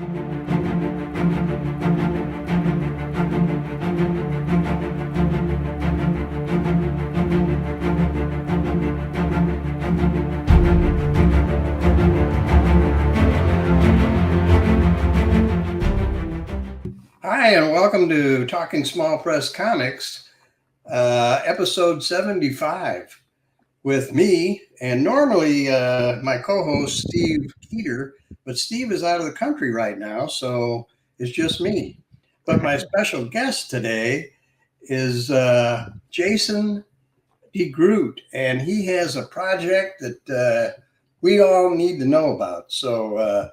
Hi, and welcome to Talking Small Press Comics, episode 75, with me, and normally my co-host, Steve Keeter, but Steve is out of the country right now, so it's just me. But my special guest today is Jason DeGroot, and he has a project that we all need to know about. So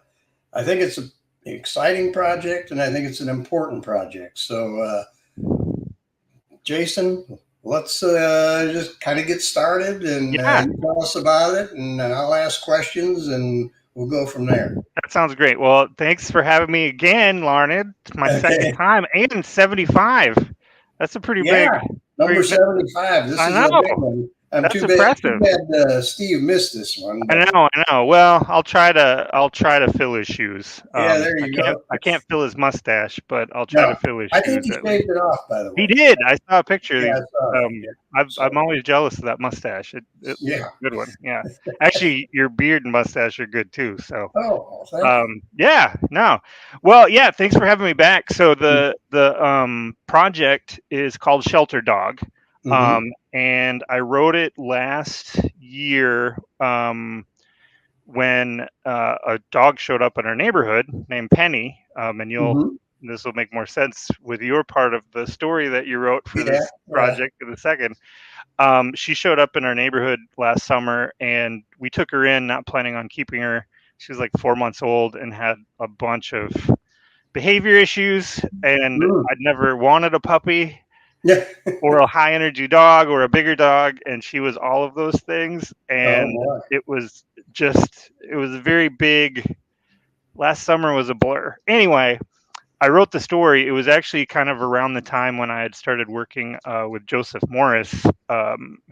I think it's an exciting project, and I think it's an important project. So, Jason, let's just kind of get started, and you tell us about it, and I'll ask questions, and we'll go from there. That sounds great. Well, thanks for having me again, Larned. It's my second time, and 75. That's a pretty big. Number 75. This I is know. a big one. That's too impressive. bad Steve missed this one. But... I know. Well, I'll try to fill his shoes. Yeah, there you go. I can't fill his mustache, but I'll try to fill his shoes. I think he shaved it off, by the way. He did. I saw a picture. Yeah, I'm always jealous of that mustache. It's a good one. Yeah. Actually, your beard and mustache are good too. So. Oh, thank you. Yeah. No. Well, yeah. Thanks for having me back. So the project is called Shelter Dog. And I wrote it last year when a dog showed up in our neighborhood named Penny. And this will make more sense with your part of the story that you wrote for this project in a second. She showed up in our neighborhood last summer, and we took her in, not planning on keeping her. She was like 4 months old and had a bunch of behavior issues, and I'd never wanted a puppy. Or a high energy dog or a bigger dog, and she was all of those things, and it was a very big. Last summer was a blur. Anyway, I wrote the story. It was actually kind of around the time when I had started working with Joseph Morris,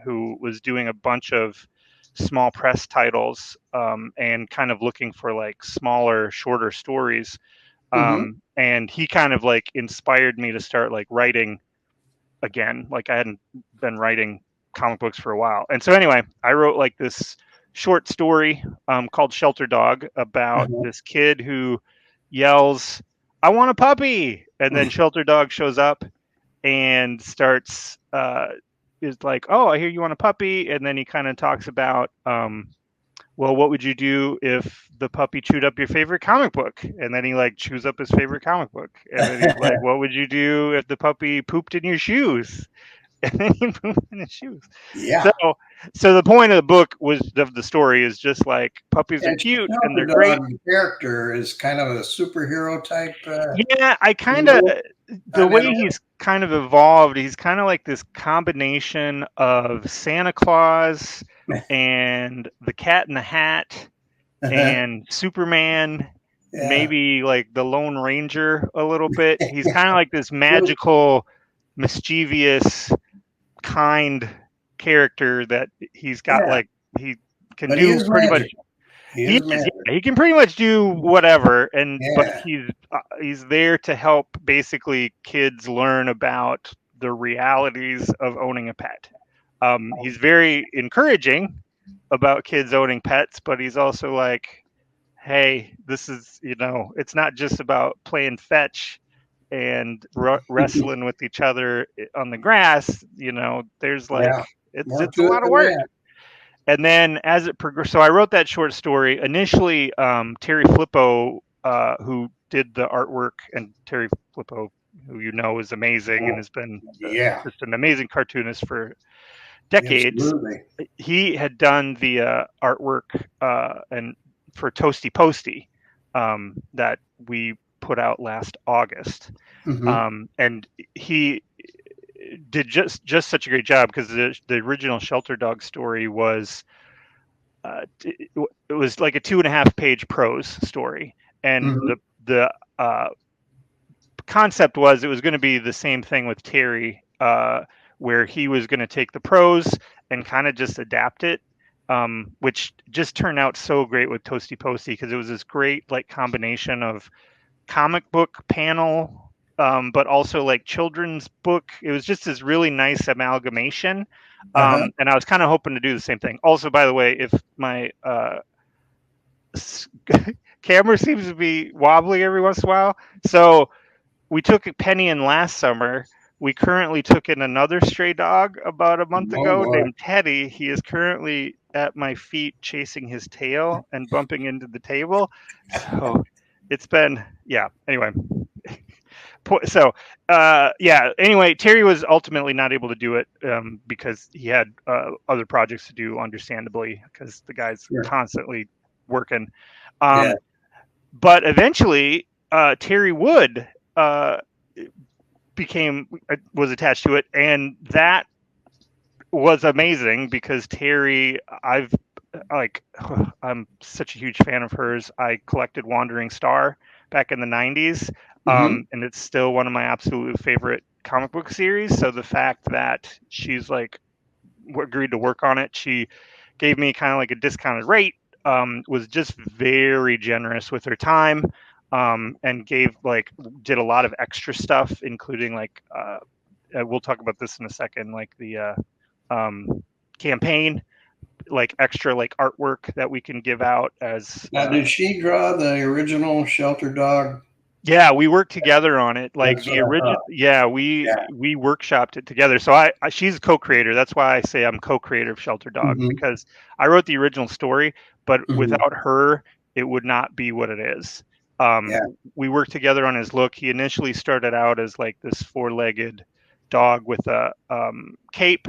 who was doing a bunch of small press titles and kind of looking for like smaller, shorter stories. And he kind of like inspired me to start like writing again. Like I hadn't been writing comic books for a while. And so anyway, I wrote like this short story called Shelter Dog about this kid who yells, "I want a puppy." And then Shelter Dog shows up and starts is like, "Oh, I hear you want a puppy." And then he kind of talks about well, what would you do if the puppy chewed up your favorite comic book? And then he like chews up his favorite comic book. And then he's like, what would you do if the puppy pooped in your shoes? And then he pooped in his shoes. Yeah. So the point of the book of the story is just like puppies are cute and they're great. The character is kind of a superhero type. Yeah, I kind of the way he's kind of evolved. He's kind of like this combination of Santa Claus and the Cat in the Hat and Superman, maybe like the Lone Ranger a little bit. He's kind of like this magical, mischievous, kind character that he's got like he can do pretty much. He can pretty much do whatever, but he's there to help basically kids learn about the realities of owning a pet. He's very encouraging about kids owning pets, but he's also like, hey, this is, it's not just about playing fetch and wrestling with each other on the grass. There's like, it's a lot of work. And then as it progressed, so I wrote that short story. Initially, Terry Flippo, who did the artwork, and Terry Flippo, who is amazing and has been just an amazing cartoonist for decades. Absolutely. He had done the artwork and for Toasty Posty that we put out last August, and he did just such a great job because the original Shelter Dog story was it was like a 2.5 page prose story, and the concept was it was going to be the same thing with Terry, where he was going to take the prose and kind of just adapt it, which just turned out so great with Toasty Posty because it was this great like combination of comic book panel, but also like children's book. It was just this really nice amalgamation. And I was kind of hoping to do the same thing. Also, by the way, if my camera seems to be wobbly every once in a while, so we took Penny in last summer. We currently took in another stray dog about a month ago named Teddy. He is currently at my feet chasing his tail and bumping into the table. So it's been, yeah. Anyway, so anyway, Terry was ultimately not able to do it because he had other projects to do, understandably, because the guy's constantly working. But eventually, Terry Wood was attached to it, and that was amazing because Terry, I'm such a huge fan of hers. I collected Wandering Star back in the 90s, and it's still one of my absolute favorite comic book series. So the fact that she's like agreed to work on it, she gave me kind of like a discounted rate, was just very generous with her time, and did a lot of extra stuff, including like we'll talk about this in a second, like the campaign, like extra like artwork that we can give out as. Now, did she draw the original Shelter Dog? Yeah, we worked together on it. Like the original, we workshopped it together. So she's a co-creator. That's why I say I'm co-creator of Shelter Dog, because I wrote the original story, but without her, it would not be what it is. We worked together on his look. He initially started out as like this four-legged dog with a cape,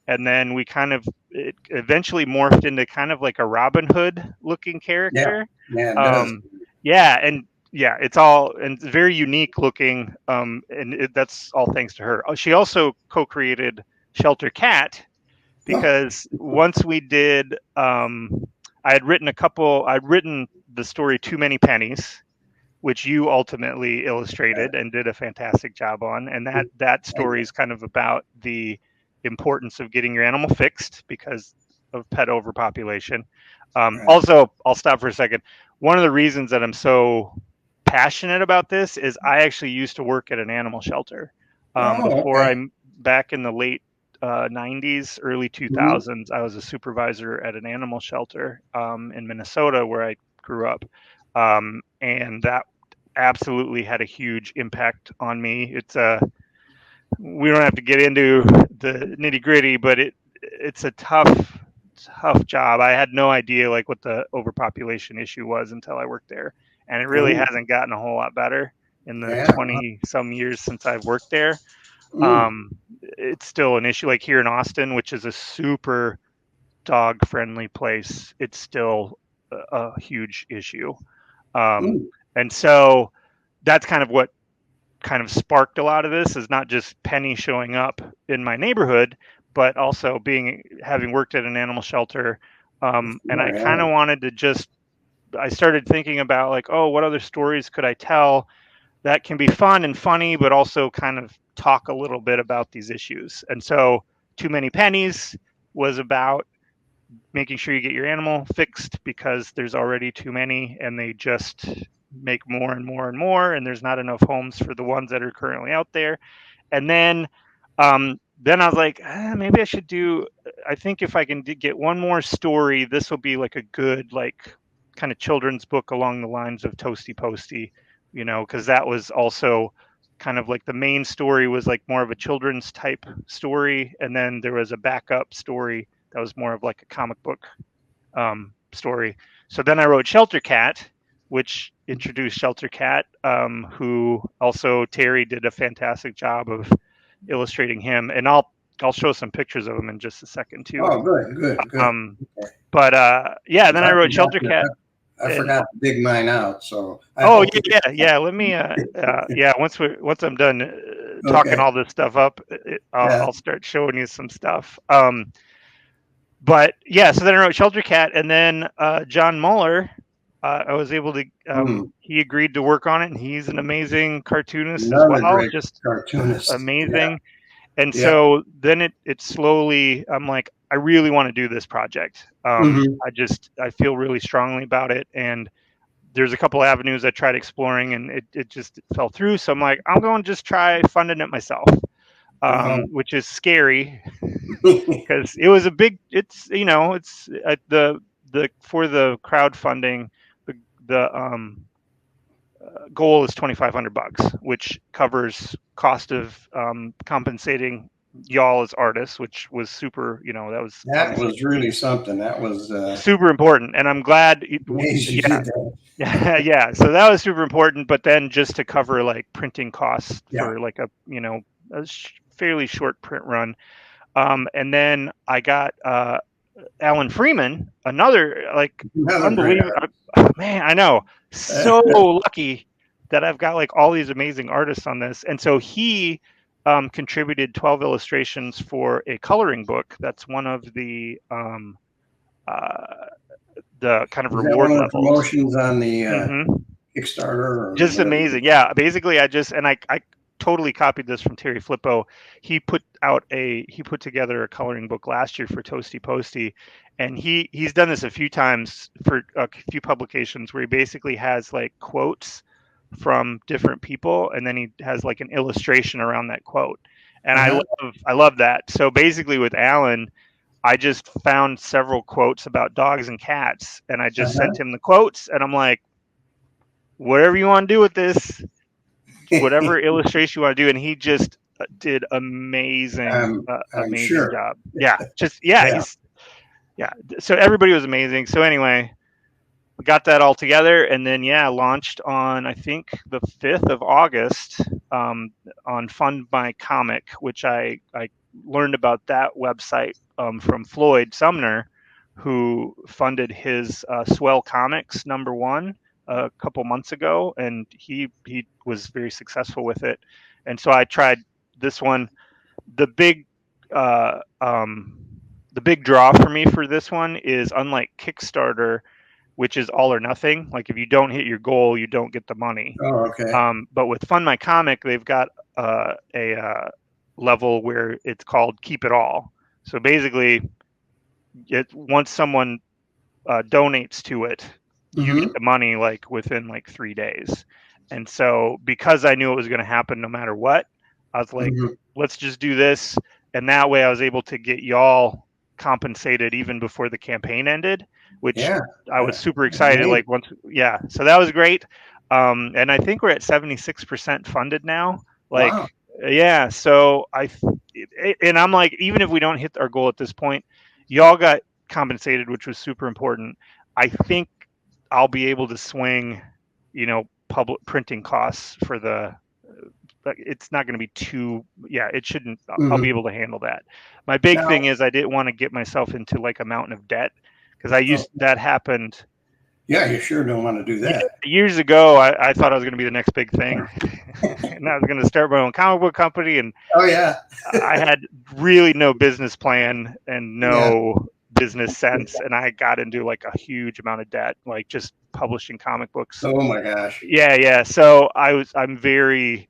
and then it eventually morphed into kind of like a Robin Hood looking character. Yeah, it does. It's all and it's very unique looking, and that's all thanks to her. She also co-created Shelter Cat, because once we did, I'd written the story Too Many Pennies, which you ultimately illustrated and did a fantastic job on, and that story is kind of about the importance of getting your animal fixed because of pet overpopulation. Also, I'll stop for a second. One of the reasons that I'm so passionate about this is I actually used to work at an animal shelter back in the late 90s, early 2000s. I was a supervisor at an animal shelter in Minnesota, where I grew up, and that absolutely had a huge impact on me. We don't have to get into the nitty gritty, but it's a tough job. I had no idea like what the overpopulation issue was until I worked there, and it really hasn't gotten a whole lot better in the 20 some years since I've worked there. It's still an issue. Like here in Austin, which is a super dog friendly place, it's still a huge issue. And so that's kind of what kind of sparked a lot of this, is not just Penny showing up in my neighborhood, but also having worked at an animal shelter. And I kind of wanted to I started thinking about like, oh, what other stories could I tell that can be fun and funny, but also kind of talk a little bit about these issues. And so Too Many Pennies was about making sure you get your animal fixed because there's already too many and they just make more and more and more, and there's not enough homes for the ones that are currently out there. And then I was like, maybe I should I think if I can get one more story, this will be like a good, like kind of children's book along the lines of Toasty Posty, because that was also kind of like the main story was like more of a children's type story. And then there was a backup story that was more of like a comic book story. So then I wrote Shelter Cat, which introduced Shelter Cat, who also Terry did a fantastic job of illustrating him. And I'll show some pictures of him in just a second too. Oh, good. But then I wrote Shelter Cat. I forgot to dig mine out, so. Yeah. Let me. Once I'm done talking all this stuff up, I'll start showing you some stuff. But yeah, so then I wrote Shelter Cat, and then John Muller, I was able to. He agreed to work on it, and he's an amazing cartoonist as well. Just cartoonist, amazing. Yeah. And so then it slowly, I'm like, I really want to do this project. I feel really strongly about it, and there's a couple avenues I tried exploring, and it just fell through. So I'm like, I'm going to just try funding it myself, which is scary because it was a big. It's it's the for the crowdfunding, the goal is $2,500, which covers cost of compensating y'all as artists, which was super. That was really something. That was super important, and I'm glad. you did that. Yeah, so that was super important. But then just to cover like printing costs for like a fairly short print run, and then I got Alan Freeman, another great unbelievable man. I know, so lucky that I've got like all these amazing artists on this, and so he contributed 12 illustrations for a coloring book. That's one of the kind of Is that reward one of the levels. promotions on the Kickstarter? Or just amazing. Yeah, basically, I totally copied this from Terry Flippo. He put together a coloring book last year for Toasty Posty, and he's done this a few times for a few publications where he basically has like quotes from different people, and then he has like an illustration around that quote. And I love that. So basically, with Alan, I just found several quotes about dogs and cats, and I just sent him the quotes, and I'm like, whatever you want to do with this, whatever illustration you want to do, and he just did amazing sure. job. So everybody was amazing. So anyway, we got that all together, and then launched on I think the 5th of August on Fund My Comic, which I learned about that website from Floyd Sumner, who funded his Swell Comics #1 a couple months ago, and he was very successful with it. And so I tried this one. The big the big draw for me for this one is, unlike Kickstarter, which is all or nothing. Like if you don't hit your goal, you don't get the money. Oh, okay. But with Fund My Comic, they've got a level where it's called Keep It All. So basically, once someone donates to it, you get the money like within like 3 days. And so because I knew it was going to happen no matter what, I was like, let's just do this. And that way I was able to get y'all compensated even before the campaign ended, which I was super excited. Like so that was great. And I think we're at 76% funded now. Like, wow. So and I'm like, even if we don't hit our goal at this point, y'all got compensated, which was super important. I think I'll be able to swing, public printing costs for it's not going to be too, it shouldn't, I'll be able to handle that. My big thing is I didn't want to get myself into like a mountain of debt, because that happened. Yeah, you sure don't want to do that. Years ago, I thought I was going to be the next big thing. And I was going to start my own comic book company. And I had really no business plan and no business sense. And I got into like a huge amount of debt, like just publishing comic books. Oh my gosh. Yeah. So I was very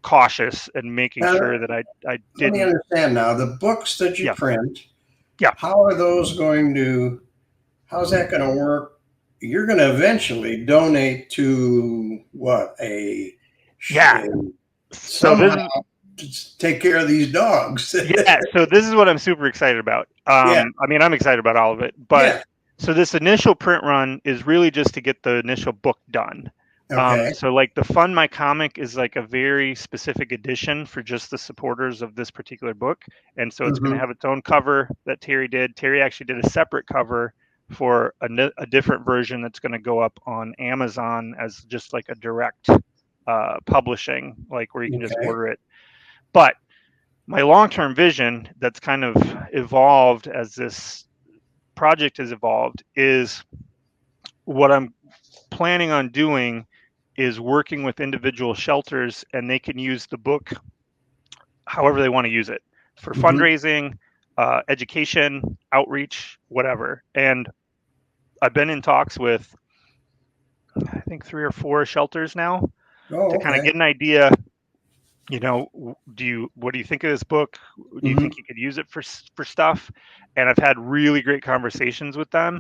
cautious and making sure that I didn't. Let me understand now, the books that you print, how are those how's that going to work? You're going to eventually donate to what? Somehow to take care of these dogs. So this is what I'm super excited about. I mean, I'm excited about all of it, but so this initial print run is really just to get the initial book done. So like the Fund My Comic is like a very specific edition for just the supporters of this particular book. And so it's going to have its own cover that Terry did. Terry actually did a separate cover for a different version that's going to go up on Amazon as just like a direct publishing, like where you can just order it. But my long-term vision that's kind of evolved as this project has evolved is what I'm planning on doing is working with individual shelters, and they can use the book however they want to use it for fundraising, education, outreach, whatever. And I've been in talks with, I think, 3 or 4 shelters now to kind of get an idea. What do you think of this book? Do you think you could use it for stuff? And I've had really great conversations with them.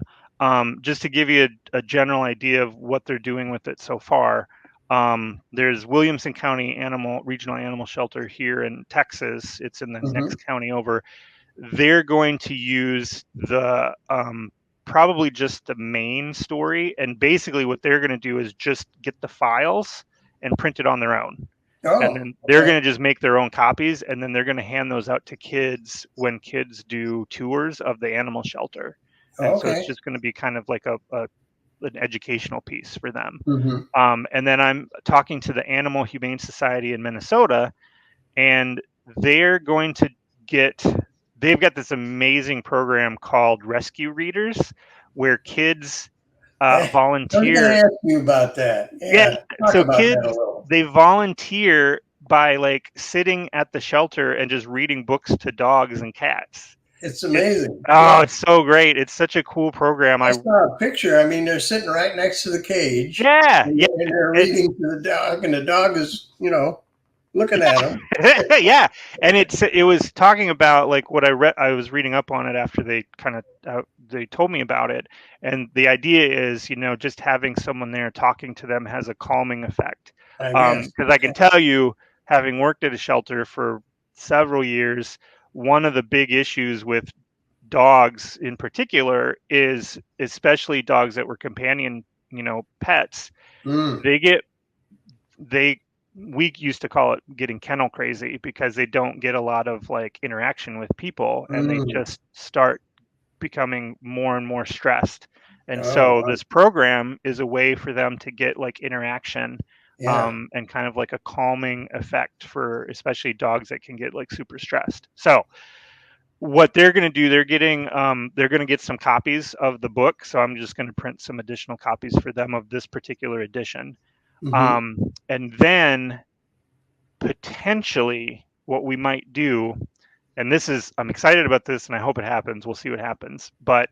just to give you a general idea of what they're doing with it so far. There's Williamson County Regional Animal Shelter here in Texas. It's in the next county over. They're going to use the probably just the main story, and basically what they're going to do is just get the files and print it on their own. And then they're going to just make their own copies, and then they're going to hand those out to kids when kids do tours of the animal shelter. And so it's just going to be kind of like an educational piece for them. And then I'm talking to the Animal Humane Society in Minnesota, and they're going to they've got this amazing program called Rescue Readers, where kids volunteer. I'm going to ask you about that. Yeah. So kids, they volunteer by like sitting at the shelter and just reading books to dogs and cats. It's amazing. It's so great. It's such a cool program. I saw a picture. I mean, they're sitting right next to the cage. Yeah. And they're reading to the dog, and the dog is, looking at them. Yeah. And it was talking about like what I was reading up on it after they they told me about it. And the idea is, just having someone there talking to them has a calming effect. Because I can tell you, having worked at a shelter for several years, one of the big issues with dogs in particular is, especially dogs that were companion, pets, we used to call it getting kennel crazy, because they don't get a lot of like interaction with people, and they just start becoming more and more stressed. And so this program is a way for them to get like interaction, and kind of like a calming effect for especially dogs that can get like super stressed. So what they're going to do, they're going to get some copies of the book. So I'm just going to print some additional copies for them of this particular edition. And then potentially what we might do, and I'm excited about this and I hope it happens. We'll see what happens, but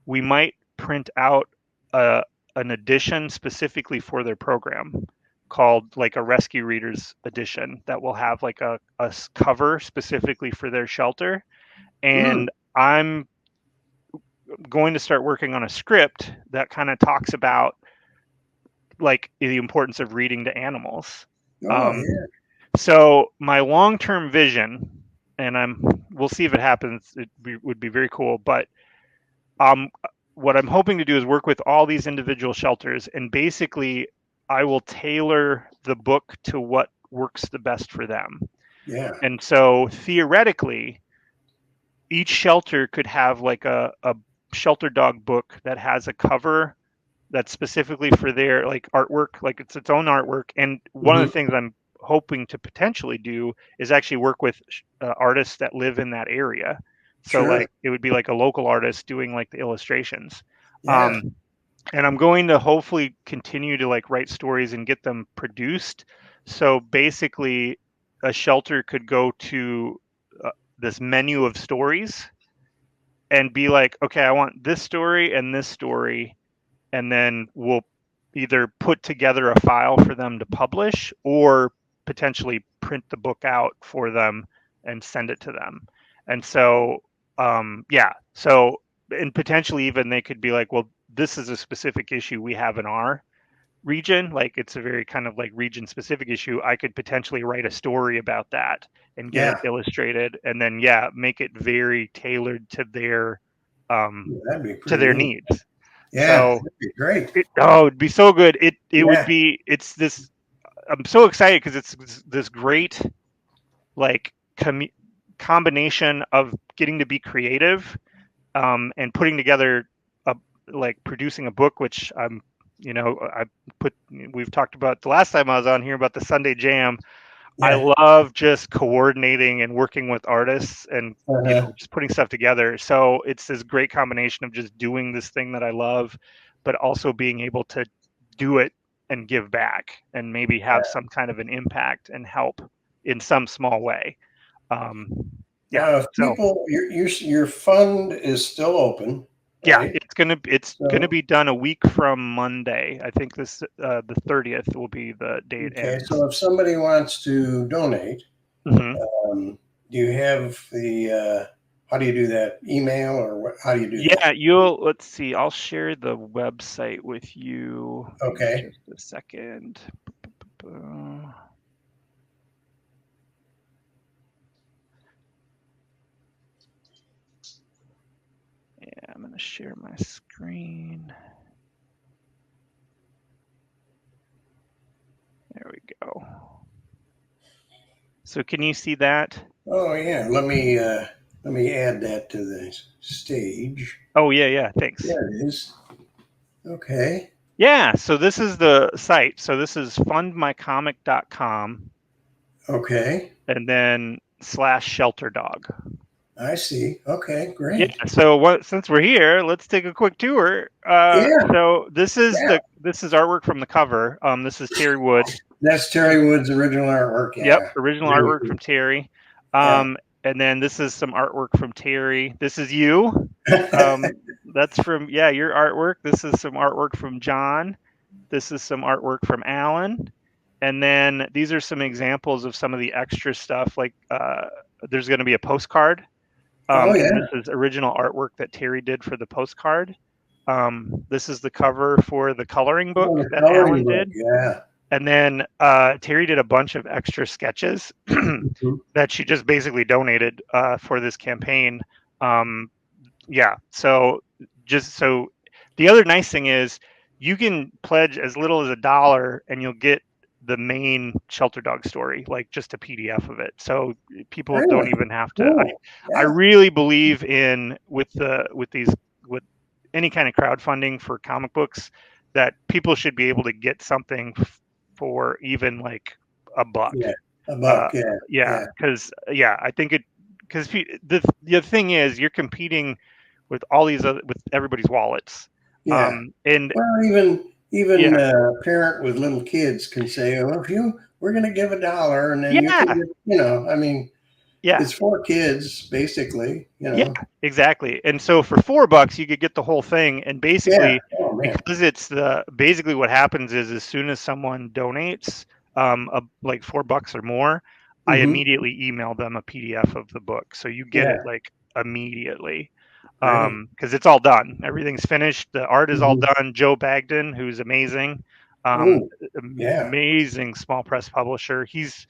we might print out an edition specifically for their program called like a Rescue Readers edition that will have like a cover specifically for their shelter. And I'm going to start working on a script that kind of talks about like the importance of reading to animals. So my long-term vision, and we'll see if it happens, would be very cool, but what I'm hoping to do is work with all these individual shelters, and basically I will tailor the book to what works the best for them. And so theoretically, each shelter could have like a shelter dog book that has a cover that's specifically for their like artwork, like it's its own artwork. And one of the things I'm hoping to potentially do is actually work with artists that live in that area. So like it would be like a local artist doing like the illustrations. And I'm going to hopefully continue to like write stories and get them produced. So basically a shelter could go to this menu of stories and be like, okay, I want this story and this story. And then we'll either put together a file for them to publish or potentially print the book out for them and send it to them. And so, and potentially even they could be like, well, this is a specific issue we have in our region. Like it's a very kind of like region specific issue. I could potentially write a story about that and get it illustrated, and then make it very tailored to their needs. So that'd be great. It'd be so good. It would be. It's this. I'm so excited because it's this great, like combination of getting to be creative, and putting together producing a book, which we've talked about the last time I was on here about the Sunday Jam. I love just coordinating and working with artists and just putting stuff together. So it's this great combination of just doing this thing that I love, but also being able to do it and give back and maybe have some kind of an impact and help in some small way. If people, your fund is still open. Right? It's gonna be done a week from Monday. I think the 30th will be the date. Okay, so if somebody wants to donate, do you have the how do you do that? Email or what? How do you do that? Yeah, let's see. I'll share the website with you in Okay. just a second. Yeah, I'm going to share my screen. There we go. So can you see that? Oh yeah. Let me add that to the stage. Oh, yeah, thanks. There it is. Okay. Yeah, so this is the site. So this is fundmycomic.com Okay. and then /shelterdog. I see. Okay. Yeah, Great. so since we're here, let's take a quick tour. Yeah. So this is Yeah. artwork from the cover. This is Terry Wood. That's Terry Wood's original artwork. Yep, Yeah. original Very artwork good. from Terry. Yeah. And then this is some artwork from Terry. This is you. That's from your artwork. This is some artwork from John. This is some artwork from Alan. And then these are some examples of some of the extra stuff. Like there's going to be a postcard. Oh And yeah. this is original artwork that Terry did for the postcard. This is the cover for the coloring book Oh, the that Alan coloring book. did. Yeah. And then Terry did a bunch of extra sketches Mhm. that she just basically donated for this campaign. Um, yeah. So the other nice thing is you can pledge as little as $1 and you'll get the main shelter dog story, like just a PDF of it. So people don't Really even have to. cool. I Yeah. really believe in with any kind of crowdfunding for comic books that people should be able to get something for even like $1. Yeah. A Uh, buck. Yeah. yeah, Yeah. because I think because the thing is you're competing with all these other with everybody's wallets. Yeah. And Well, even yeah, a parent with little kids can say, "Oh, if we're going to give $1, and then you can yeah, get, I mean, yeah, it's for kids, basically, yeah, exactly. And so for $4, you could get the whole thing. And Yeah. basically, Oh man. because basically what happens is as soon as someone donates, like $4 or more, I Hmm. immediately email them a PDF of the book, so you get it Yeah. like immediately. Great. Because it's all done, everything's finished, the art is all Hmm. done. Joe Bagden, who's amazing, um, Oh, yeah. amazing small press publisher. He's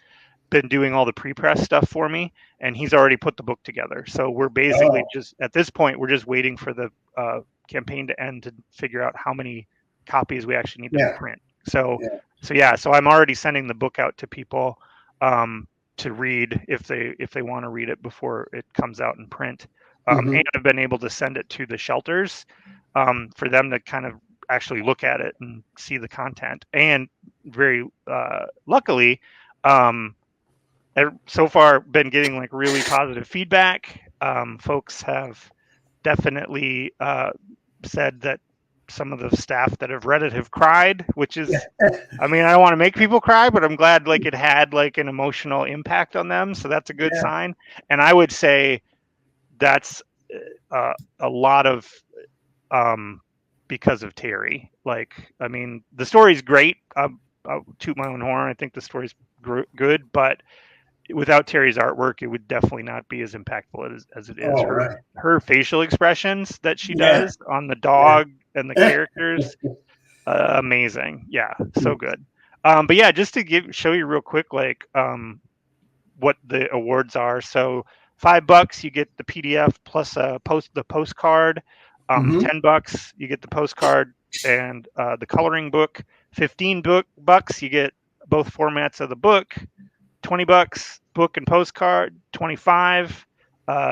been doing all the pre-press stuff for me, and he's already put the book together. So we're basically Oh, just at this point we're just waiting for the campaign to end to figure out how many copies we actually need to yeah. print. So Yeah. so I'm already sending the book out to people to read if they want to read it before it comes out in print. Hmm. And I've been able to send it to the shelters for them to kind of actually look at it and see the content. And very luckily, um, I've so far been getting like really positive feedback. Folks have definitely said that some of the staff that have read it have cried, which is, I mean, I don't want to make people cry, but I'm glad like it had like an emotional impact on them. So that's a good Yeah. sign. And I would say that's a lot of um, because of Terry. Like, I mean, the story's great. I'll toot my own horn. I think the story's good, but without Terry's artwork, it would definitely not be as impactful as it is. Oh, Her right. her facial expressions that she Yeah. does on the dog and the characters, amazing. Yeah, so good. But yeah, just to show you real quick, like what the awards are. So $5 you get the PDF plus the postcard. Hmm. $10 you get the postcard and the coloring book. $15 you get both formats of the book. $20 book and postcard. 25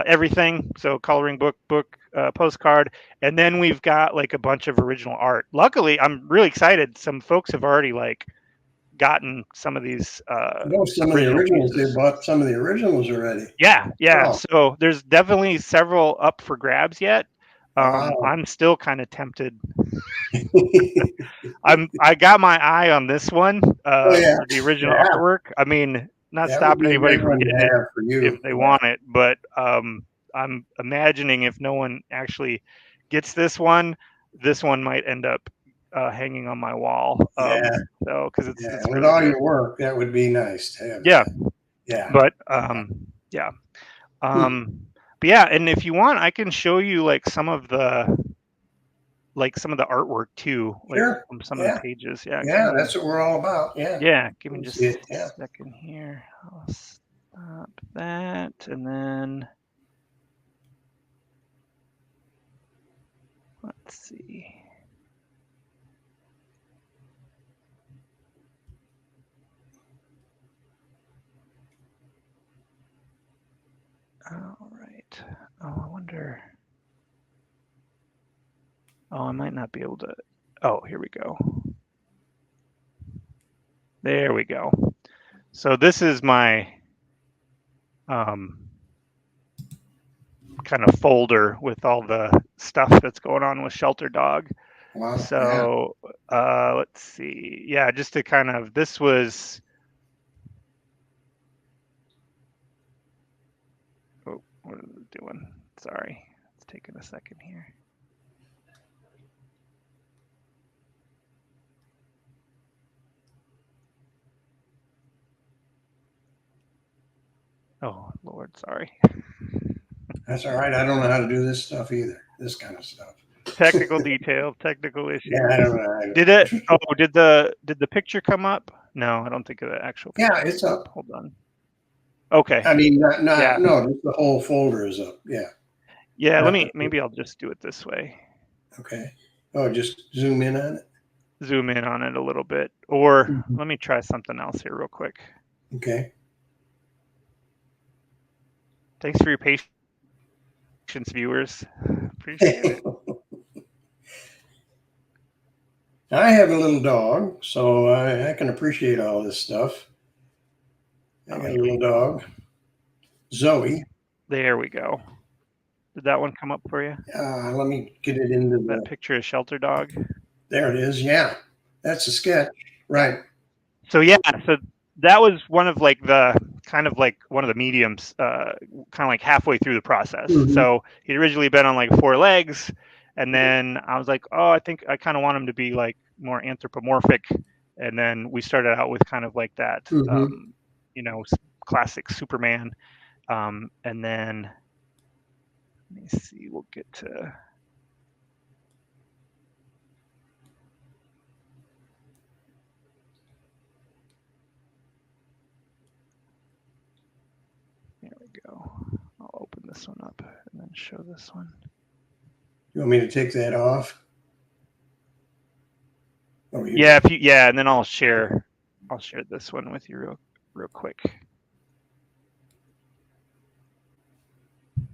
everything. So coloring book, postcard, and then we've got like a bunch of original art. Luckily, I'm really excited. Some folks have already like gotten some of these No, some of the original originals. They pieces. bought some of the originals already. Yeah. Oh, So there's definitely several up for grabs yet. wow. I'm still kind of tempted. I got my eye on this one Oh yeah. for the original Yeah. artwork. I mean, not That would stopping be a anybody great from one to getting it have for if you. they Yeah. want it, but I'm imagining if no one actually gets this one might end up hanging on my wall. Yeah. So because Yeah. it's With really all good. your work, that would be nice to have Yeah, that. Yeah. but yeah. Hmm. Um, But yeah, and if you want, I can show you like some of the artwork too, like Sure. from some of the Yeah. pages. Yeah. Yeah, that's what we're all about. Yeah. Yeah, give me Let's just see a it. Yeah. second here. I'll stop that, and then let's see. All right. Oh, I wonder. Oh, I might not be able to. Oh, here we go. There we go. So this is my kind of folder with all the stuff that's going on with Shelter Dog. Wow. So let's see. Yeah, just to kind of, this was, oh, what is it doing? Sorry, it's taking a second here. Oh, Lord, sorry. That's all right. I don't know how to do this stuff either. This kind of stuff. Technical detail, technical issues. Yeah, I don't know. Did it? Oh, did the picture come up? No, I don't think the actual picture. Yeah, it's up. Hold on. Okay. I mean, Yeah. no, just the whole folder is up. Yeah. Yeah, maybe I'll just do it this way. Okay. Oh, just zoom in on it. Zoom in on it a little bit. Or Mhm. let me try something else here real quick. Okay. Thanks for your patience, viewers. Appreciate it. I have a little dog, so I can appreciate all this stuff. I got a little dog, Zoe. There we go. Did that one come up for you? Let me get it into That picture of Shelter Dog. There it is. Yeah, that's a sketch, right? So yeah, so that was one of like the kind of like one of the mediums, kind of like halfway through the process. Mhm. So he'd originally been on like 4 legs, and then I was like, oh, I think I kind of want him to be like more anthropomorphic, and then we started out with kind of like that, Mhm. you know, classic Superman, and then let me see, we'll get to. There we go. I'll open this one up and then show this one. You want me to take that off? Yeah, and then I'll share this one with you real quick.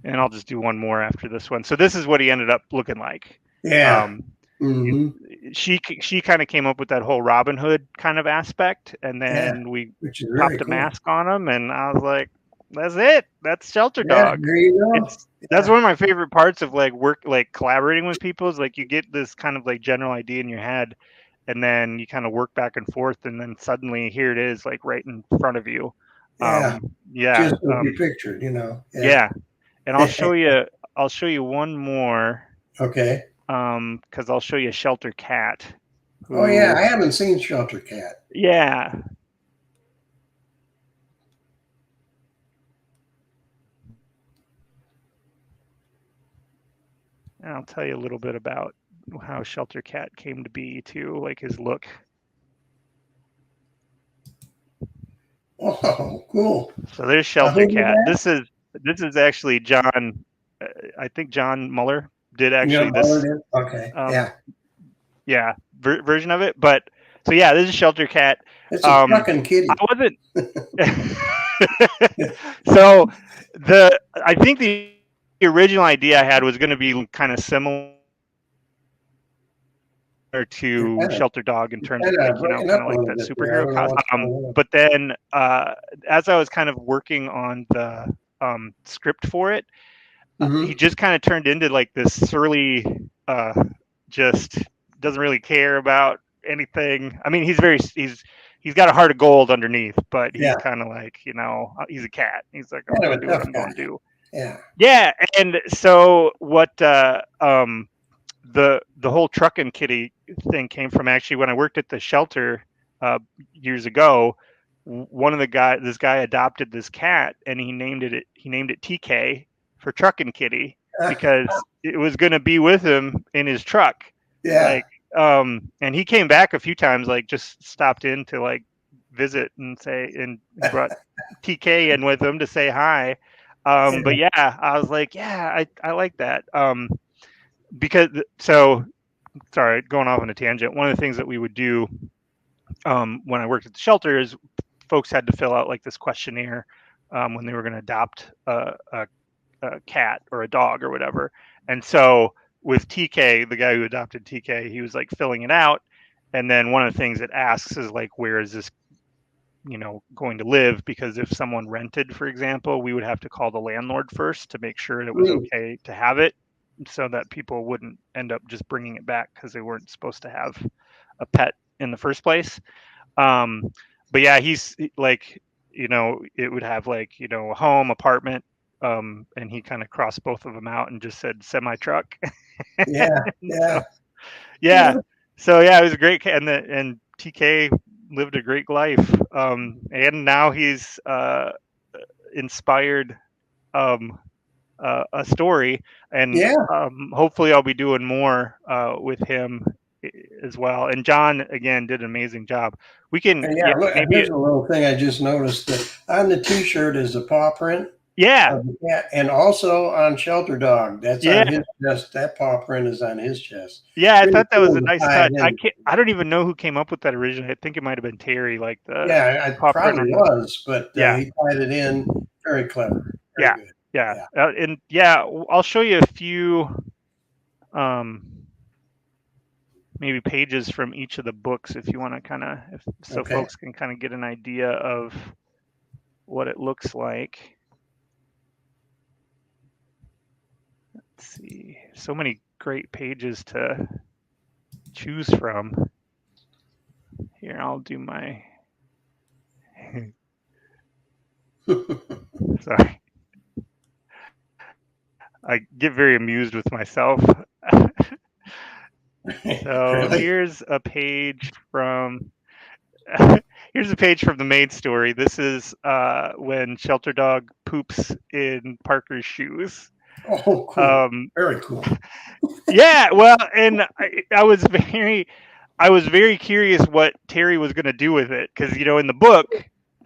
And I'll just do one more after this one. So this is what he ended up looking like. Yeah. She kind of came up with that whole Robin Hood kind of aspect, and then we popped a mask on him, and I was like, "That's it. That's Shelter Dog." There you go. That's one of my favorite parts of like collaborating with people is like you get this kind of like general idea in your head, and then you kind of work back and forth, and then suddenly here it is like right in front of you. Just what you pictured, you know. Yeah. And I'll show you one more. Okay. Because I'll show you Shelter Cat. Oh yeah, I haven't seen Shelter Cat. Yeah. And I'll tell you a little bit about how Shelter Cat came to be too, like his look. Oh, cool. So there's Shelter Cat. This is actually John. I think John Muller did actually this. Okay. Yeah, version of it. But so yeah, this is Shelter Cat. It's a fucking kitty. I wasn't. So I think the original idea I had was going to be kind of similar to Shelter Dog in terms of like, you know, kind of like that superhero costume. But then as I was kind of working on the script for it, he just kind of turned into like this surly, just doesn't really care about anything. I mean, he's got a heart of gold underneath, but he's kind of like, you know, he's a cat. He's like, I'm going to do what I'm going to do. Yeah. And so what the whole trucking kitty thing came from actually when I worked at the shelter years ago. This guy adopted this cat, and he named it TK for trucking Kitty because it was going to be with him in his truck. Yeah. And he came back a few times, like just stopped in to like visit and say, and he brought TK in with him to say hi. But yeah, I was like, yeah, I like that. Because so sorry, going off on a tangent. One of the things that we would do when I worked at the shelter is folks had to fill out like this questionnaire when they were going to adopt a cat or a dog or whatever. And so with TK, the guy who adopted TK, he was like filling it out. And then one of the things it asks is like, where is this, going to live? Because if someone rented, for example, we would have to call the landlord first to make sure it was okay to have it, so that people wouldn't end up just bringing it back because they weren't supposed to have a pet in the first place. But yeah, he's like, it would have like, a home, apartment, and he kind of crossed both of them out and just said semi truck. Yeah. So, yeah. So yeah, it was a great cat, and TK lived a great life. And now he's inspired a story, and hopefully I'll be doing more with him as well. And John again did an amazing job. We can Look, here's a little thing I just noticed that on the T-shirt is a paw print. Yeah. Of the cat, and also on Shelter Dog, that's on his chest. That paw print is on his chest. Yeah, I thought that was a nice touch. I don't even know who came up with that originally. I think it might have been Terry. Like it probably was, but he tied it in. Very clever. Very good. And I'll show you a few maybe pages from each of the books if you want to kind of, folks can kind of get an idea of what it looks like. Let's see, so many great pages to choose from. Here, I'll do my sorry. I get very amused with myself. So here's a page from the main story. This is when Shelter Dog poops in Parker's shoes. Oh, cool. Very cool. Yeah, well, and I was very curious what Terry was going to do with it, because in the book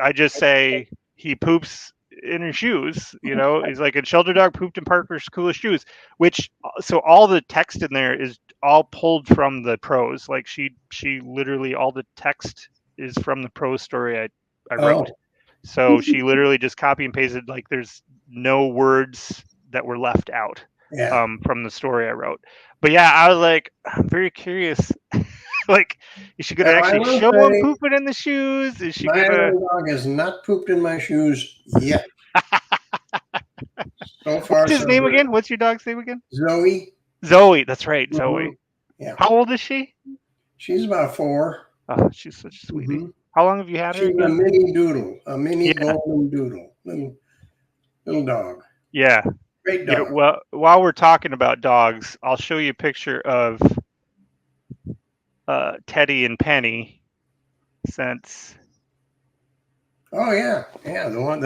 I just say he poops in her shoes. He's like, and Shelter Dog pooped in Parker's coolest shoes, which, so all the text in there is all pulled from the prose. Like she literally, all the text is from the prose story I wrote. So she literally just copy and pasted, like there's no words that were left out from the story I wrote. But yeah, I was like, I'm very curious. Like, is she gonna actually show him pooping in the shoes? Is she my gonna? My dog has not pooped in my shoes yet. So far, what's his name again? What's your dog's name again? Zoe. Zoe, that's right, Zoe. Yeah. How old is she? She's about 4. Oh, she's such a sweetie. How long have you had her? She's a mini doodle, a mini golden doodle, little dog. Yeah. Great dog. Well, while we're talking about dogs, I'll show you a picture of Teddy and Penny. Oh yeah, the one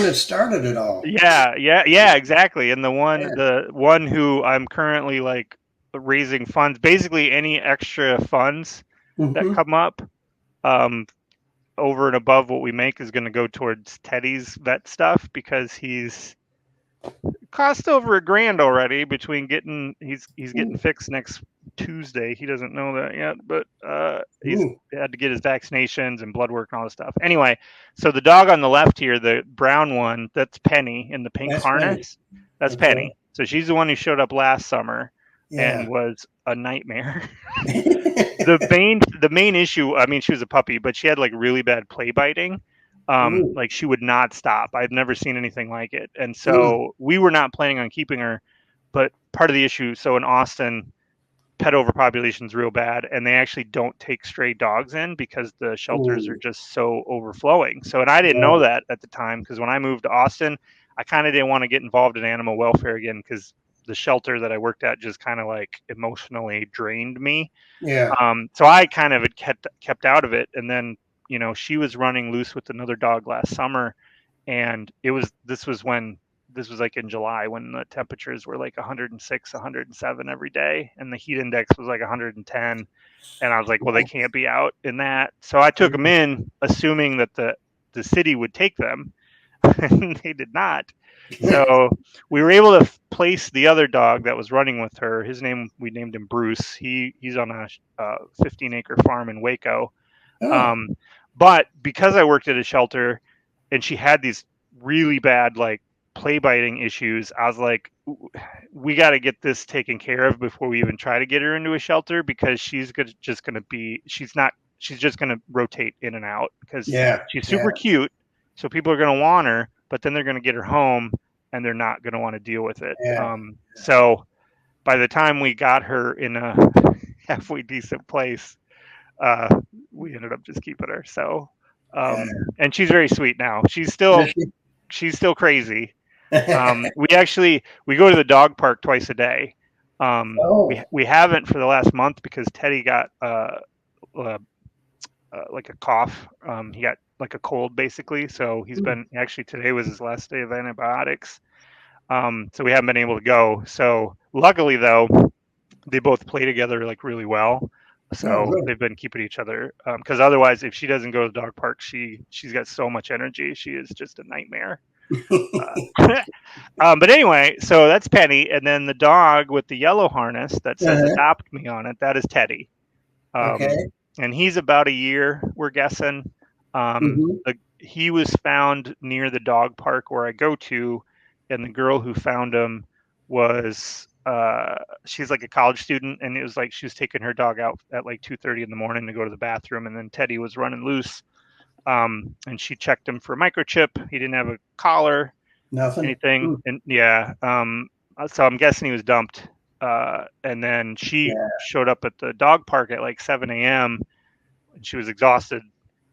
that started it all. Yeah, exactly. And the one who I'm currently like raising funds. Basically, any extra funds that come up, over and above what we make, is going to go towards Teddy's vet stuff, because he's cost over $1,000 already between he's getting fixed next Tuesday. He doesn't know that yet, but he's had to get his vaccinations and blood work and all this stuff. Anyway, so the dog on the left here, the brown one, that's Penny in the pink harness. That's Penny. So she's the one who showed up last summer and was a nightmare. The main issue, I mean, she was a puppy, but she had like really bad play biting. Like she would not stop. I've never seen anything like it. And so we were not planning on keeping her, but part of the issue, so in Austin, pet overpopulation is real bad, and they actually don't take stray dogs in because the shelters are just so overflowing. So, and I didn't know that at the time, because when I moved to Austin, I kind of didn't want to get involved in animal welfare again, because the shelter that I worked at just kind of like emotionally drained me. So I kind of had kept out of it. And then, she was running loose with another dog last summer, and this was when this was like in July when the temperatures were like 106, 107 every day, and the heat index was like 110. And I was like, well, they can't be out in that. So I took them in, assuming that the city would take them, and they did not. So we were able to place the other dog that was running with her. His name, we named him Bruce. He's on a 15-acre farm in Waco. Oh, But because I worked at a shelter, and she had these really bad like play biting issues, I was like, we got to get this taken care of before we even try to get her into a shelter, because she's just going to be, she's just going to rotate in and out, because yeah, she's yeah, super cute. So people are going to want her, but then they're going to get her home and they're not going to want to deal with it. yeah, So by the time we got her in a halfway decent place, uh, we ended up just keeping her. So, yeah. and she's very sweet now. Does she? She's still crazy. We go to the dog park twice a day. Oh, We haven't for the last month because Teddy got like a cough. He got like a cold basically. So he's been, actually today was his last day of antibiotics. So we haven't been able to go. So luckily though, they both play together like really well. oh, So good. they've been keeping each other. Because otherwise, if she doesn't go to the dog park, she's got so much energy. She is just a nightmare. But anyway, so that's Penny, and then the dog with the yellow harness that says Uh-huh. "Adopt Me" on it. That is Teddy. Okay. And he's about a year, we're guessing. Mm-hmm. He was found near the dog park where I go to, and the girl who found him was she's like a college student, and it was like she was taking her dog out at like 2:30 in the morning to go to the bathroom, and then Teddy was running loose. And she checked him for a microchip. He didn't have a collar, Nothing. anything, and yeah. So I'm guessing he was dumped. And then she Yeah. showed up at the dog park at like 7 a.m. and she was exhausted,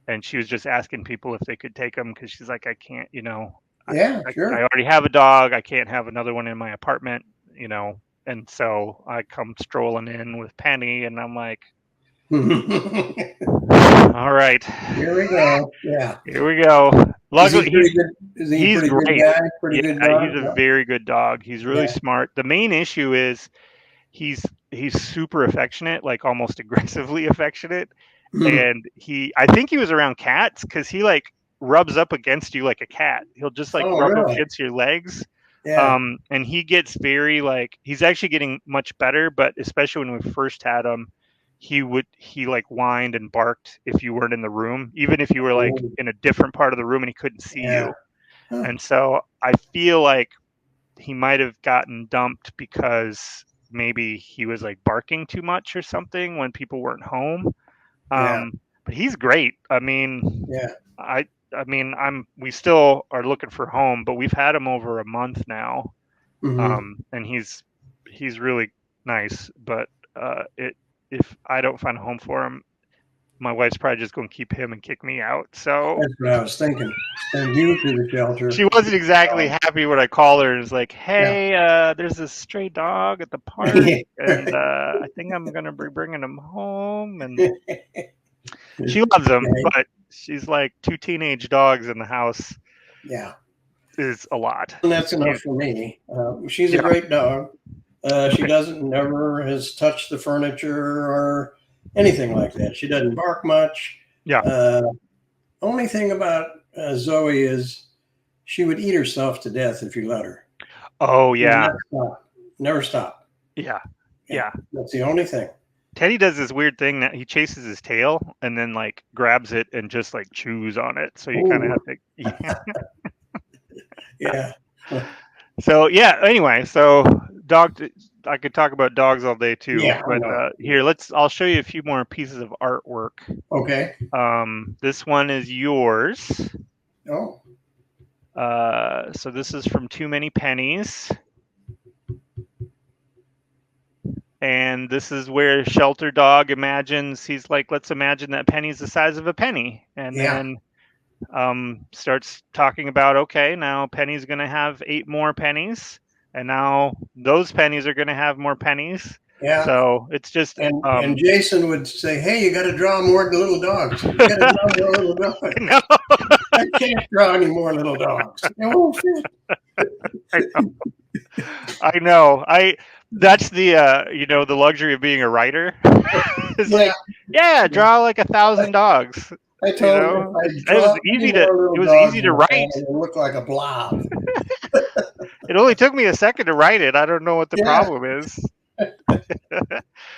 and she was just asking people if they could take him, because she's like, I can't, I, Yeah. I Sure. already have a dog. I can't have another one in my apartment, you know. And so I come strolling in with Penny, and I'm like, all right, Here we go. Yeah. here we go. Is he Luckily, pretty good? Is he a he's pretty good great. guy? Pretty Yeah, good he's dog? a Yeah. very good dog. He's really Yeah. smart. The main issue is he's super affectionate, like almost aggressively affectionate. Hmm. And I think he was around cats, because he like rubs up against you like a cat. He'll just like Oh, rub up really? against your legs. Yeah. And he gets very like, he's actually getting much better, but especially when we first had him, he like whined and barked if you weren't in the room, even if you were like Oh, in a different part of the room and he couldn't see yeah. you. Huh. And so I feel like he might have gotten dumped because maybe he was like barking too much or something when people weren't home. Yeah. But he's great. I mean, Yeah. I I mean, we still are looking for home, but we've had him over a month now. Hmm. And he's really nice, but if I don't find a home for him, my wife's probably just going to keep him and kick me out. So That's what I was thinking. Send you to the she shelter. wasn't exactly happy when I called her and was like, Yeah. "Hey, there's this stray dog at the park, and I think I'm gonna be bringing him home." And she loves him, Okay. but she's like, two teenage dogs in the house Yeah. is a lot. And that's enough She's, for me. She's a yeah, great dog. She right, doesn't never has touched the furniture or anything like that. She doesn't bark much. yeah. Uh, Only thing about Zoe is she would eat herself to death if you let her. Oh She would yeah, never stop. Never stop. yeah, Yeah, yeah. that's the only thing. Teddy does this weird thing that he chases his tail and then like grabs it and just like chews on it. So you kind of Oh, have to. Yeah. yeah. So yeah. Anyway, so dog. I could talk about dogs all day too, Yeah, I but know. Yeah. here I'll show you a few more pieces of artwork. Okay. This one is yours. Oh, So this is from Too Many Pennies. And this is where Shelter Dog imagines, he's like, let's imagine that Penny's the size of a penny. And yeah. then starts talking about, okay, now Penny's going to have 8 more pennies. And now those pennies are going to have more pennies. Yeah. So it's just And Jason would say, "Hey, you got to draw more little dogs. You got to draw more little dogs." no. I can't draw any more little dogs. It won't fit. I know. That's the the luxury of being a writer. It's Yeah. like, yeah, draw like 1,000 dogs. I told him if I It was draw any easy to more it little was dogs easy in to the write. family, it'll look like a blob. It only took me a second to write it. I don't know what the Yeah. problem is.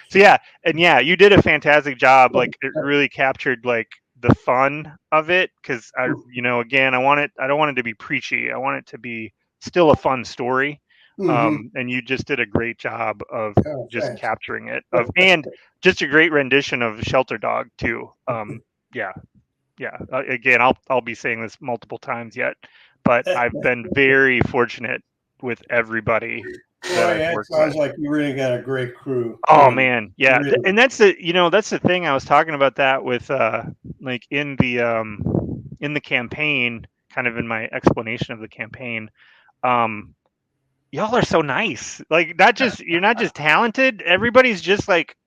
So yeah, and yeah, you did a fantastic job. Like it really captured like the fun of it because again, I don't want it to be preachy. I want it to be still a fun story. Mm-hmm. And you just did a great job of Oh, just thanks. capturing it and just a great rendition of Shelter Dog too. Yeah, yeah. Again, I'll be saying this multiple times yet, but I've been very fortunate with everybody that Boy, I've it worked with. sounds like you really got a great crew. Oh man, yeah, Really. and that's the thing I was talking about that with like in the campaign, kind of in my explanation of the campaign. Um, y'all are so nice. Like you're not just talented. Everybody's just like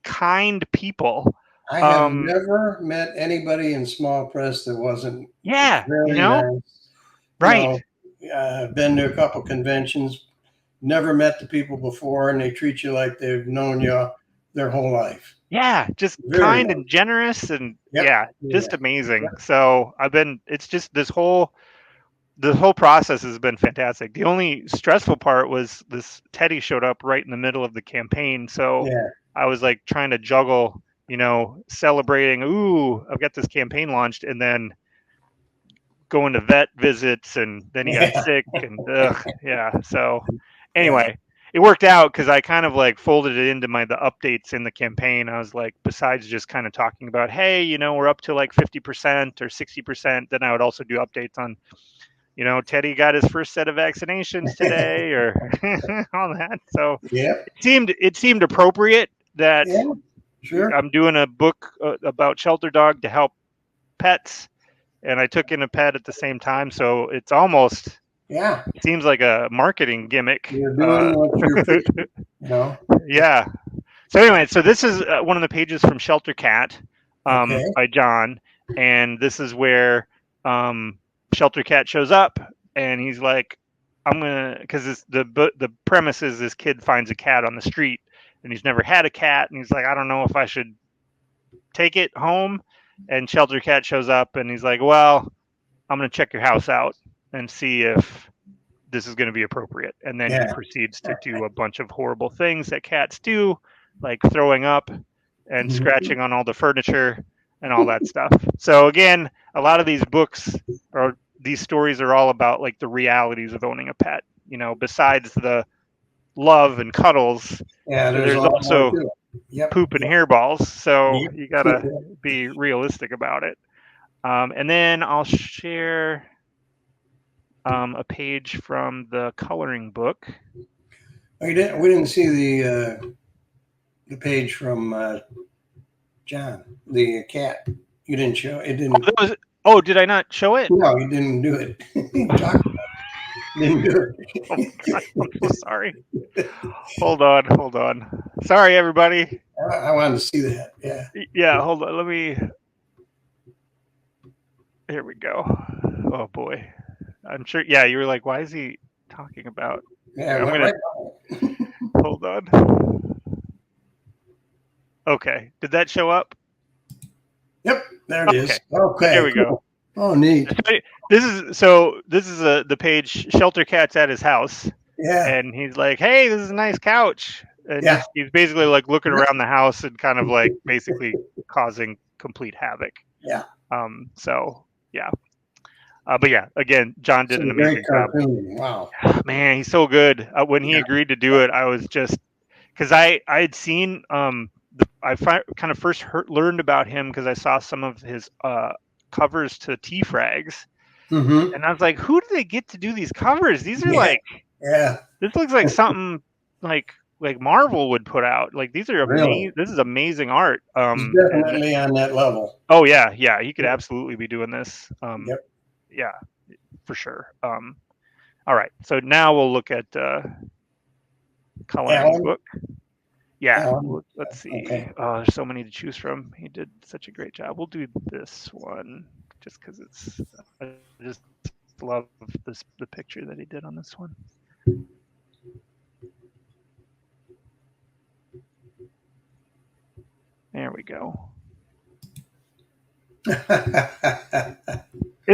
kind people. I have never met anybody in small press that wasn't Yeah, very nice. right. Been to a couple conventions, never met the people before, and they treat you like they've known you their whole life. Yeah, just Very kind nice. and generous and Yep. just Yeah. amazing. So it's just the whole process has been fantastic. The only stressful part was this Teddy showed up right in the middle of the campaign. So Yeah. I was like trying to juggle, celebrating, ooh, I've got this campaign launched, and then going to vet visits, and then he got Yeah. sick, and yeah. So Yeah. anyway, it worked out because I kind of like folded it into the updates in the campaign. I was like, besides just kind of talking about, hey, we're up to like 50% or 60%, then I would also do updates on, Teddy got his first set of vaccinations today, or all that. So Yep. it seemed appropriate that Yeah. Sure. I'm doing a book about Shelter Dog to help pets, and I took in a pet at the same time. So it's almost Yeah. seems like a marketing gimmick. You're doing what you're preaching, Yeah. So anyway, so this is one of the pages from Shelter Cat Okay. by John, and this is where Shelter Cat shows up, and he's like, "I'm gonna," because the premise is this kid finds a cat on the street, and he's never had a cat, and he's like, "I don't know if I should take it home," and Shelter Cat shows up, and he's like, "Well, I'm gonna check your house out and see if this is going to be appropriate." And then he Yeah. proceeds to do a bunch of horrible things that cats do, like throwing up and scratching on all the furniture and all that stuff. So again, a lot of these books or these stories are all about like the realities of owning a pet. Besides the love and cuddles, Yeah. There's a there's lot more also to it. Yep. poop and hairballs. So Yep. you gotta be realistic about it. And then I'll share a page from the coloring book. We didn't see the page from John, the cat. You didn't show it. Didn't. Did I not show it? No, you didn't do it. You talked about it. Didn't do Oh, it. I'm so sorry. Hold on. Sorry, everybody. I wanted to see that. Yeah. Yeah, hold on. Here we go. Oh boy. I'm sure. Yeah, you were like, why is he talking about? Yeah. I'm Went gonna right. hold on. Okay. Did that show up? Yep. There it is. Okay. Okay. There we go. Cool. Oh, neat. This is the page Shelter Cat's at his house. Yeah. And he's like, "Hey, this is a nice couch." And Yeah. he's basically like looking around the house and kind of like basically causing complete havoc. Yeah. So yeah. But yeah, again, John did an amazing job. Wow. Man, he's so good. When he agreed to do it, I was just because I had seen kind of first learned about him because I saw some of his covers to T-Frags, and I was like, who do they get to do these covers? These are like, this looks like something like Marvel would put out. Like these are amazing. This is amazing art. He's definitely on that level. Oh yeah, he could absolutely be doing this. Yep. Yeah, for sure. All right, so now we'll look at coloring book. Yeah, let's see. Okay. Oh, there's so many to choose from. He did such a great job. We'll do this one just because I just love the picture that he did on this one. There we go. Isn't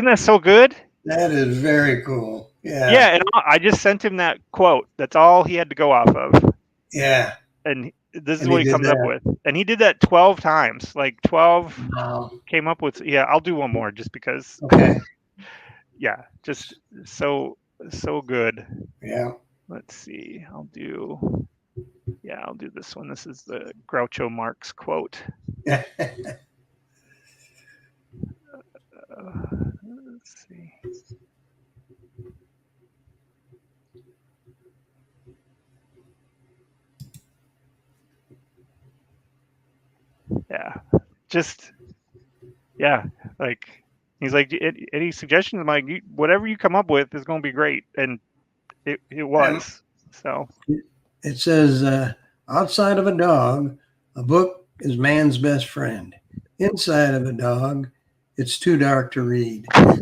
that so good? That is very cool. Yeah. Yeah, and I just sent him that quote. That's all he had to go off of. Yeah. And this is what he comes up with. And he did that 12 times. Like 12 came up with. Yeah, I'll do one more just because. Okay. Yeah, just so good. Yeah. Let's see. I'll do this one. This is the Groucho Marx quote. Let's see. Yeah, just like he's like, any suggestions? I'm like, whatever you come up with is going to be great, and it was. So it says, outside of a dog, a book is man's best friend. Inside of a dog, it's too dark to read. That's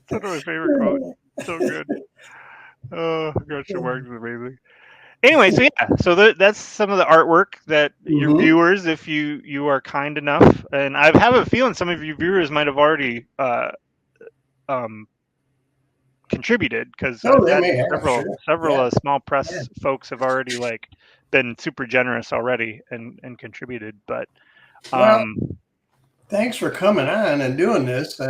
one of my favorite quotes. So good. Oh, Groucho Marx is amazing. Anyway, so that's some of the artwork that your viewers, if you are kind enough, and I have a feeling some of your viewers might have already contributed, because several small press folks have already been super generous already and contributed. But thanks for coming on and doing this.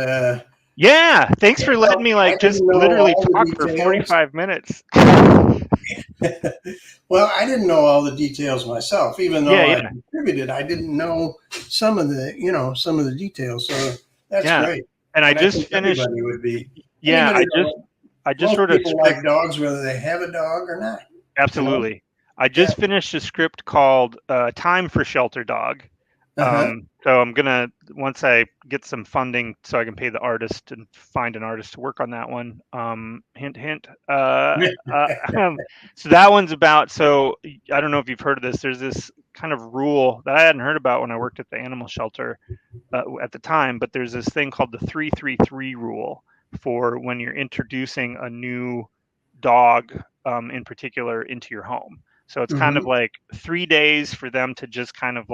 Yeah, thanks for letting me just literally talk for 45 minutes. Well, I didn't know all the details myself, even though I contributed. I didn't know some of the details. So that's great. And I just finished. Everybody would be. Yeah, I just wrote a script. Like dogs, whether they have a dog or not. Absolutely. I just finished a script called "Time for Shelter Dog." So I'm gonna, once I get some funding so I can pay the artist and find an artist to work on that one. Hint, hint. So that one's about. So I don't know if you've heard of this. There's this kind of rule that I hadn't heard about when I worked at the animal shelter at the time, but there's this thing called the 3-3-3 rule for when you're introducing a new dog, in particular, into your home. So it's kind of like 3 days for them to just kind of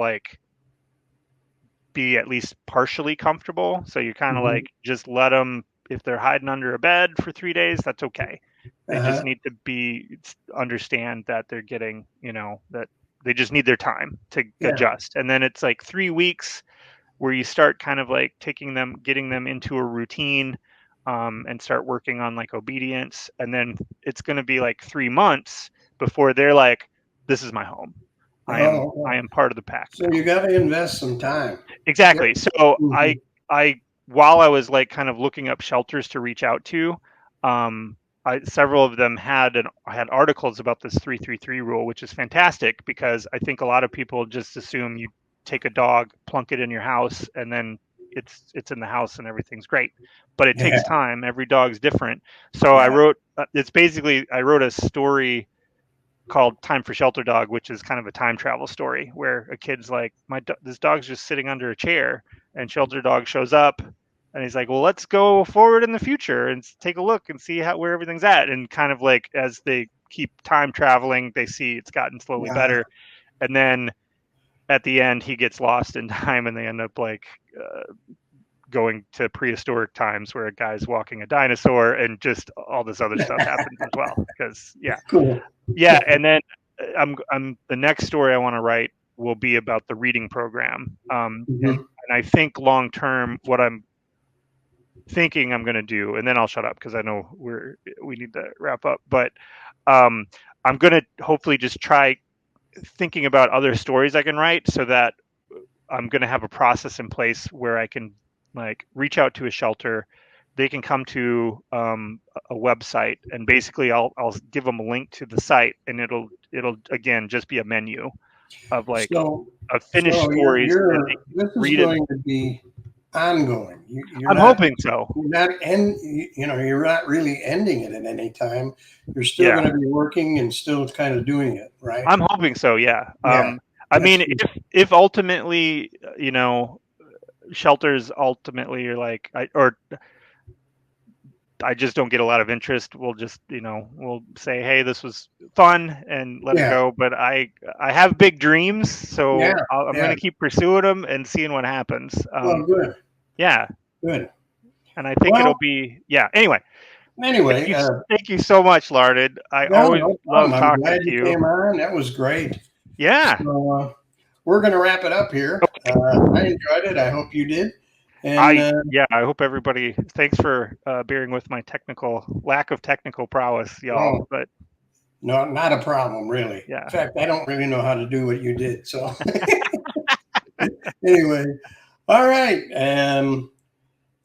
be at least partially comfortable. So you kind of just let them, if they're hiding under a bed for 3 days, that's okay. They just need to understand that they're getting, that they just need their time to adjust. And then it's 3 weeks where you start kind of getting them into a routine, and start working on obedience. And then it's going to be 3 months before they're this is my home. I am part of the pack. So you got to invest some time. Exactly. So I while I was kind of looking up shelters to reach out to, several of them had articles about this 3-3-3 rule, which is fantastic, because I think a lot of people just assume you take a dog, plunk it in your house, and then it's in the house and everything's great. But it takes time. Every dog's different. So I wrote a story called Time for Shelter Dog, which is kind of a time travel story where a kid's this dog's just sitting under a chair, and Shelter Dog shows up, and he's like, well, let's go forward in the future and take a look and see where everything's at. And kind of as they keep time traveling, they see it's gotten slowly better. And then at the end, he gets lost in time, and they end up going to prehistoric times where a guy's walking a dinosaur, and just all this other stuff happens as well. Because cool. Yeah, and then I'm the next story I want to write will be about the reading program. And I think long term, what I'm thinking I'm going to do, and then I'll shut up because I know we need to wrap up. But I'm going to hopefully just try thinking about other stories I can write, so that I'm going to have a process in place where I can reach out to a shelter. They can come to a website, and basically I'll give them a link to the site, and it'll again just be a menu of of finished stories. This is going to be ongoing. I'm hoping so. You're not really ending it at any time. You're still going to be working and still kind of doing it, right? I'm hoping so. Yeah. Yeah. I mean, if ultimately, shelters ultimately are like, I just don't get a lot of interest, we'll just, we'll say, hey, this was fun and let it go. But I have big dreams, so I'm going to keep pursuing them and seeing what happens. Well, good. Yeah. Good. And I think it'll be, Anyway, thank you so much, Larned. I always love talking I'm glad to you. Came on. That was great. Yeah. So, we're going to wrap it up here. Okay. I enjoyed it. I hope you did. And I hope everybody. Thanks for bearing with my lack of technical prowess, y'all. But no, not a problem, really. Yeah. In fact, I don't really know how to do what you did. So anyway, all right.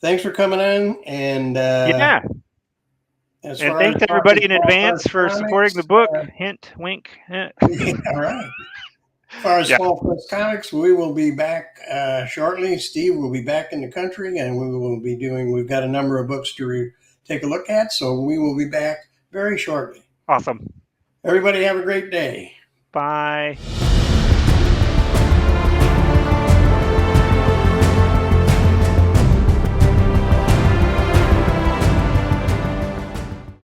Thanks for coming on. And and thanks everybody in advance for supporting the book. Hint, wink. All right. As far as Small Press Comics, we will be back shortly. Steve will be back in the country, and we've got a number of books to take a look at, so we will be back very shortly. Awesome. Everybody have a great day. Bye.